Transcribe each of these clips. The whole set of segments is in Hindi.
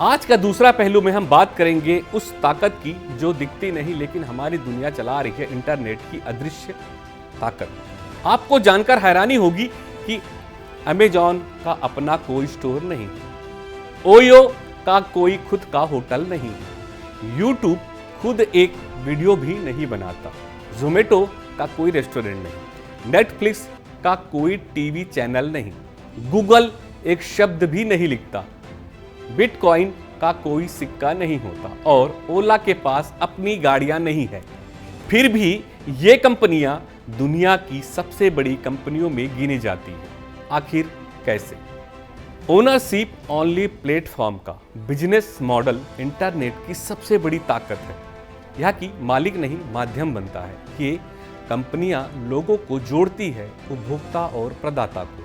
आज का दूसरा पहलू में हम बात करेंगे उस ताकत की जो दिखती नहीं लेकिन हमारी दुनिया चला रही है, इंटरनेट की अदृश्य ताकत। आपको जानकर हैरानी होगी कि अमेजॉन का अपना कोई स्टोर नहीं, ओयो का कोई खुद का होटल नहीं, यूट्यूब खुद एक वीडियो भी नहीं बनाता, जोमेटो का कोई रेस्टोरेंट नहीं, नेटफ्लिक्स का कोई टीवी चैनल नहीं, गूगल एक शब्द भी नहीं लिखता, बिटकॉइन का कोई सिक्का नहीं होता और ओला के पास अपनी गाड़ियां नहीं है। फिर भी ये कंपनियां दुनिया की सबसे बड़ी कंपनियों में गिनी जाती हैं। आखिर कैसे? ओनरशिप ओनली प्लेटफॉर्म का बिजनेस मॉडल इंटरनेट की सबसे बड़ी ताकत है। यह कि मालिक नहीं माध्यम बनता है। ये कंपनियां लोगों को जोड़ती है, उपभोक्ता और प्रदाता को।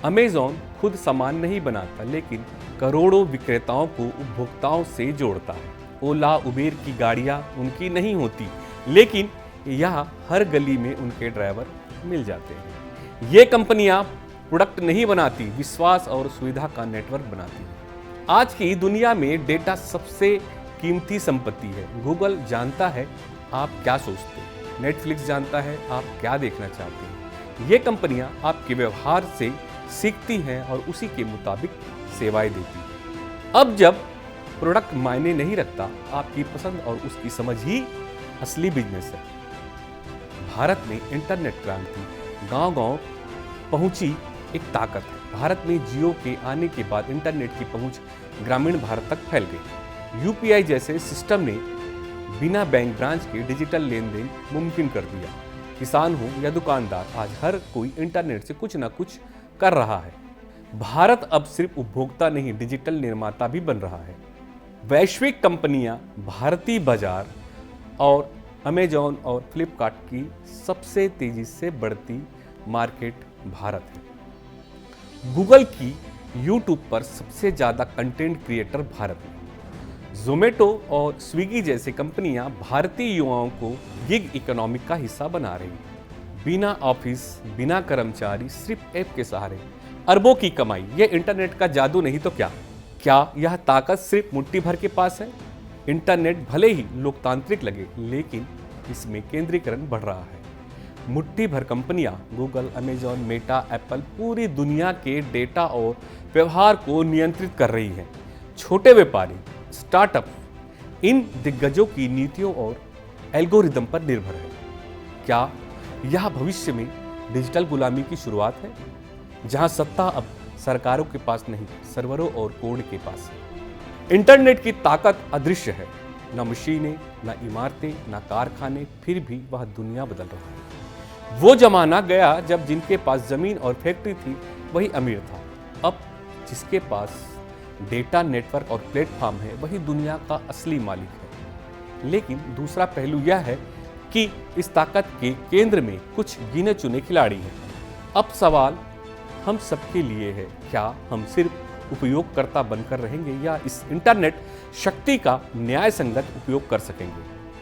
अमेजॉन खुद सामान नहीं बनाता लेकिन करोड़ों विक्रेताओं को उपभोक्ताओं से जोड़ता है। ओला उबेर की गाड़ियां उनकी नहीं होती लेकिन यहाँ हर गली में उनके ड्राइवर मिल जाते हैं। ये कंपनियां प्रोडक्ट नहीं बनाती, विश्वास और सुविधा का नेटवर्क बनाती है। आज की दुनिया में डेटा सबसे कीमती संपत्ति है। गूगल जानता है आप क्या सोचते हैं, नेटफ्लिक्स जानता है आप क्या देखना चाहते हैं। ये कंपनियां आपके व्यवहार से सीखती हैं और उसी के मुताबिक सेवाएं देती हैं। अब जब प्रोडक्ट मायने नहीं रखता, आपकी पसंद और उसकी समझ ही असली बिजनेस है। भारत में इंटरनेट क्रांति गांव-गांव पहुंची एक ताकत है। भारत में जियो के आने के बाद इंटरनेट की पहुंच ग्रामीण भारत तक फैल गई। यूपीआई जैसे सिस्टम ने बिना बैंक ब्रांच के डिजिटल लेन देन मुमकिन कर दिया। किसान हो या दुकानदार, आज हर कोई इंटरनेट से कुछ ना कुछ कर रहा है। भारत अब सिर्फ उपभोक्ता नहीं, डिजिटल निर्माता भी बन रहा है। वैश्विक कंपनियां भारतीय बाजार और अमेजॉन और फ्लिपकार्ट की सबसे तेजी से बढ़ती मार्केट भारत है। गूगल की यूट्यूब पर सबसे ज्यादा कंटेंट क्रिएटर भारत में। जोमेटो और स्विगी जैसी कंपनियां भारतीय युवाओं को गिग इकोनॉमी का हिस्सा बना रही हैं। बिना ऑफिस, बिना कर्मचारी, सिर्फ ऐप के सहारे अरबों की कमाई। यह इंटरनेट का जादू नहीं तो क्या यह ताकत सिर्फ मुट्ठी भर के पास है? इंटरनेट भले ही लोकतांत्रिक लगे लेकिन इसमें केंद्रीकरण बढ़ रहा है। मुट्ठी भर कंपनियां गूगल, अमेजॉन, मेटा, एप्पल पूरी दुनिया के डेटा और व्यवहार को नियंत्रित कर रही हैं। छोटे व्यापारी, स्टार्टअप इन दिग्गजों की नीतियों और एल्गोरिदम पर निर्भर है। क्या यह भविष्य में डिजिटल गुलामी की शुरुआत है, जहां सत्ता अब सरकारों के पास नहीं, सर्वरों और कोड के पास है? इंटरनेट की ताकत अदृश्य है। न मशीनें, न इमारतें, न कारखाने, फिर भी वह दुनिया बदल रहा है। वो जमाना गया जब जिनके पास जमीन और फैक्ट्री थी वही अमीर था। अब जिसके पास डेटा, नेटवर्क और प्लेटफॉर्म है वही दुनिया का असली मालिक है। लेकिन दूसरा पहलू यह है कि इस ताकत के केंद्र में कुछ गिने चुने खिलाड़ी हैं। अब सवाल हम सबके लिए है, क्या हम सिर्फ उपयोगकर्ता बनकर रहेंगे या इस इंटरनेट शक्ति का न्याय संगत उपयोग कर सकेंगे?